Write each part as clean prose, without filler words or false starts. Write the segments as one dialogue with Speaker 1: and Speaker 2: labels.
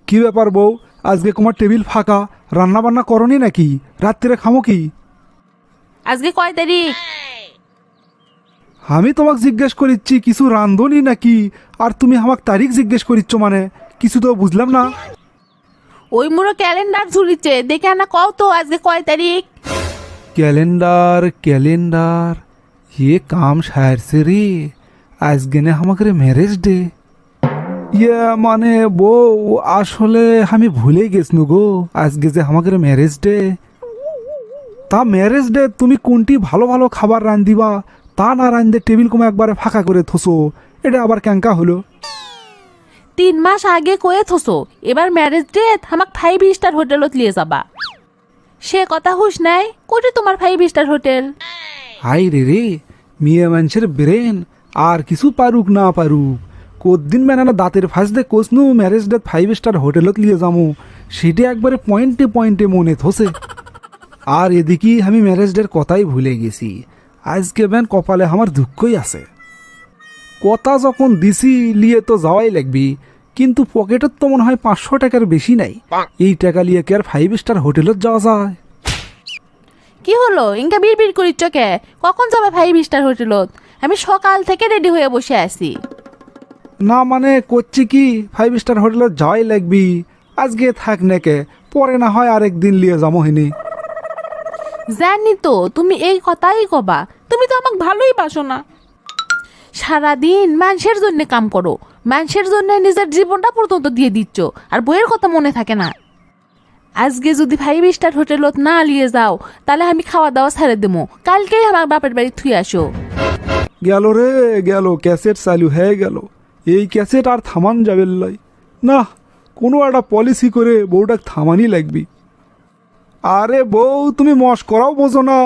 Speaker 1: কি ব্যাপার বউ, আজকে তোমার টেবিল ফাঁকা? রান্না বান্না করনি নাকি? রাত্রে খামো কি?
Speaker 2: আজকে কয় তারিখ?
Speaker 1: আমি তোমাকে জিজ্ঞেস করিচ্ছি কিছু রান্ধনি নাকি, আর তুমি আমাকে তারিখ জিজ্ঞেস করিচ্ছ, মানে কিছু তো বুঝলাম না।
Speaker 2: ওই মুড়ো ক্যালেন্ডার ঝুলিছে, দেখে আনা কও তো আজকে কয় তারিখ?
Speaker 1: ক্যালেন্ডার ক্যালেন্ডার, ये काम शायर से रे, আজকে না আমাকে ম্যারেজ ডে। ইয়ে মানে বউ, আসলে আমি ভুলে গেছনু গো, আজকে যে আমাকে ম্যারেজ ডে। তা ম্যারেজ ডে তুমি কোনটি ভালো ভালো খাবার রান্ধিবা, তা না রান্ধে টেবিল কমে একবারে ফাঁকা করে থসো, এটা আবার ক্যাঙ্কা হলো?
Speaker 2: 3 মাস আগে কয়ে থসো এবার ম্যারেজ ডেট আমাক 5 স্টার হোটেলত লিয়ে যাবা। সে কথা হুশ নাই, কোটি তোমার 5 স্টার হোটেল?
Speaker 1: হাই রে রে, মেয়ে মানুষের ব্রেন আর কিছু পারুক না পারুক, কদিন বেনানা দাঁতের ফাঁস দে কোসনু ম্যারেজ ডেট 5 স্টার হোটেলত লিয়ে যাবো, সেটা একবারে পয়েন্টে পয়েন্টে মনে থসে। আর এদিকে আমি ম্যারেজ ডের কথাই ভুলে গেছি, আজকে ব্যান কপালে আমার দুঃখই আছে। কথা যখন দিছি লিয়ে তো যাওয়াই লাগবি, কিন্তু পকেটের তো মনে হয় 500 টাকার বেশি নাই, এই টাকা লিয়ে কি আর 5 স্টার হোটেলত যাওয়া যায়?
Speaker 2: কি হলো ইনকা বিড় করিচ্ছ কে? কখন যাবে 5 স্টার হোটেলত? আমি সকাল থেকে রেডি হয়ে বসে আছি।
Speaker 1: না মানে করছি কি, 5 স্টার হোটেলত যাওয়াই লাগবি, আজকে থাক নাকে, পরে না হয় আরেকদিন লিয়ে যাবো হিনি।
Speaker 2: জানি তো তুমি এই কথাই কবা, তুমি তো আমাকে ভালোই বাসো না। সারাদিন মানুষের জন্য কাম করো, মানুষের জন্য নিজের জীবনটা পর্যন্ত দিয়ে দিচ্ছ, আর বইয়ের কথা মনে থাকে না। আজকে যদি 5 স্টার হোটেলত না নিয়ে যাও তাহলে আমি খাওয়া দাওয়া ছেড়ে দেবো, কালকেই আমার বাপের বাড়ি থুই আসো।
Speaker 1: গেল রে গেল, ক্যাসেট চালু হয়ে গেল, এই ক্যাসেট আর থামান যাবে লাই না, কোনো একটা পলিসি করে বউটাকে থামানি লাগবি। আরে বউ, তুমি মস্করাও বোঝো না,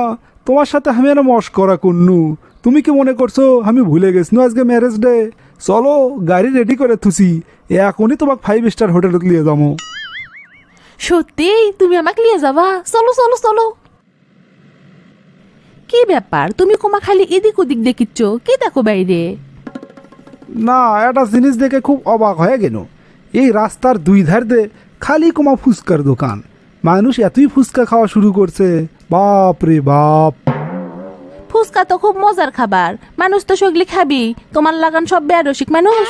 Speaker 1: তোমার সাথে আমি আর মস্করা করনু, তুমি কি মনে করছো আমি ভুলে গেছি আজকে ম্যারেজ ডে? চলো গাড়ি রেডি করে থুসি, এখনই তোমাকে 5 স্টার হোটেলত নিয়ে যাবো।
Speaker 2: সত্যি তুমি আমাকে নিয়ে যাবা? চলো চলো চলো। কি ব্যাপার, তুমি কোমা খালি এদিক ওদিক দেখিচ্ছ, কি দেখো বাইরে?
Speaker 1: না, একটা জিনিস দেখে খুব অবাক হয়ে গেল, এই রাস্তার দুই ধার দিয়ে খালি কোমা ফুচকার দোকান, মানুষ এতই ফুচকা খাওয়া শুরু করছে, বাপ রে বাপ।
Speaker 2: ফুচকা তো খুব মজার খাবার, মানুষ তো সগলি খাবি, তোমার লাগান সব বেয়ারসিক মানুষ।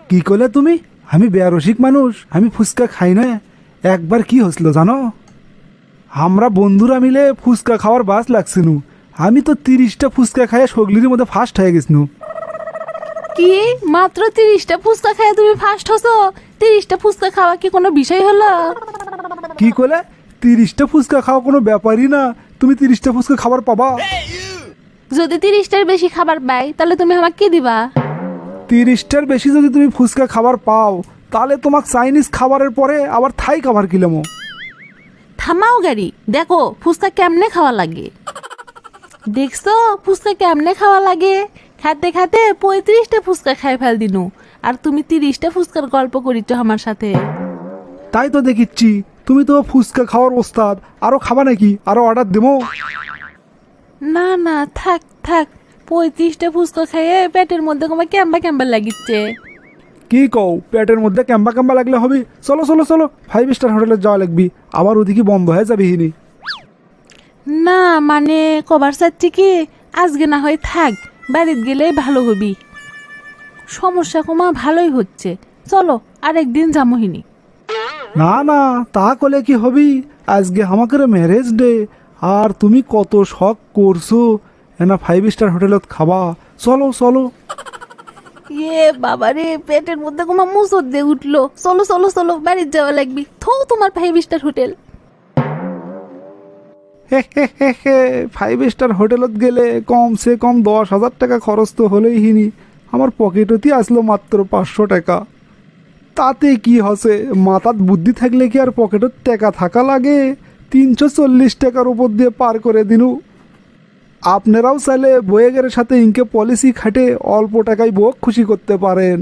Speaker 1: কি করলে তুমি? আমি বেয়ারসিক মানুষ? আমি ফুচকা খাই না। একবার কি হয়েছিল জানো, আমরা বন্ধুরা মিলে ফুচকা খাওয়ার বাস লাগছিনু, আমি তো 30টা ফুচকা খাইয়া সগলির মধ্যে ফার্স্ট হয়ে গেছিনু।
Speaker 2: কি মাত্র 30টা ফুচকা খায় তুমি ফার্স্ট হছো? 30টা ফুচকা খাওয়া কি কোনো বিষয় হলো?
Speaker 1: কি করলে? 30টা ফুচকা খাওয়া কোনো ব্যাপারই না, তুমি 30টা ফুচকা খাবার পাবা।
Speaker 2: যদি 30টার বেশি খাবার পাই তাহলে তুমি আমাকে কি দিবা?
Speaker 1: 30টার বেশি যদি তুমি ফুচকা খাবার পাও, তাহলে তোমাকে চাইনিজ খাবারের পরে আবার থাই খাবার কিলামো।
Speaker 2: থামাও গাড়ি, দেখো ফুচকা কেমনে খাওয়া লাগে। দেখছো ফুচকা কেমনে খাওয়া লাগে? খাতে খাতে 35টা ফুচকা খাই ফেল দিনু, আর তুমি 30টা ফুচকার গল্প করিচ্ছ আমার সাথে।
Speaker 1: তাই তো দেখিচ্ছি, তুমি তো ফুচকা খাওয়ার ওস্তাদ, আরো খাবা নাকি? আরো অর্ডার দেবো?
Speaker 2: না না থাক থাক, 35টা ফুচকা খাইয়ে পেটের মধ্যে তোমার ক্যাম্বা ক্যাম্বা লাগিচ্ছে।
Speaker 1: কি কও, পেটের মধ্যে ক্যাম্বা ক্যাম্বা লাগলে হবে? চলো চলো চলো, 5 স্টার হোটেলে যাওয়া লাগবি, আবার ওদিকে বন্ধ হয়ে যাবে হিনি।
Speaker 2: না মানে কবার চাচ্ছি কি, আজকে না হয় থাক, বাড়িতে গেলেই ভালো হবি। সমস্যা কমা ভালোই হচ্ছে, চলো আরেকদিন যামোহিনী।
Speaker 1: না না, তা করলে কি হবি, আজকে আমাকে ম্যারেজ ডে, আর তুমি কত শখ করছো না 5 স্টার হোটেলত খাবা, চলো চলো।
Speaker 2: ইয়ে বাবা রে, পেটের মধ্যে কোনো মুসর দিয়ে উঠলো, চলো চলো চলো বাড়িতে যাওয়া লাগবি, থো তোমার 5 স্টার হোটেল।
Speaker 1: হে হে হে হে, 5 স্টার হোটেলত গেলে কমসে কম 10,000 টাকা খরচ তো হলেই হিনি, আমার পকেটতি আসলো মাত্র 500 টাকা। তাতে কি হসে, মাথাত বুদ্ধি থাকলে কি আর পকেটত টাকা থাকা লাগে? 340 টাকার উপর দিয়ে পার করে দিনু। আপনারাও চাইলে বয়েগের সাথে ইনকে পলিসি খাটে অল্প টাকায় বউক খুশি করতে পারেন।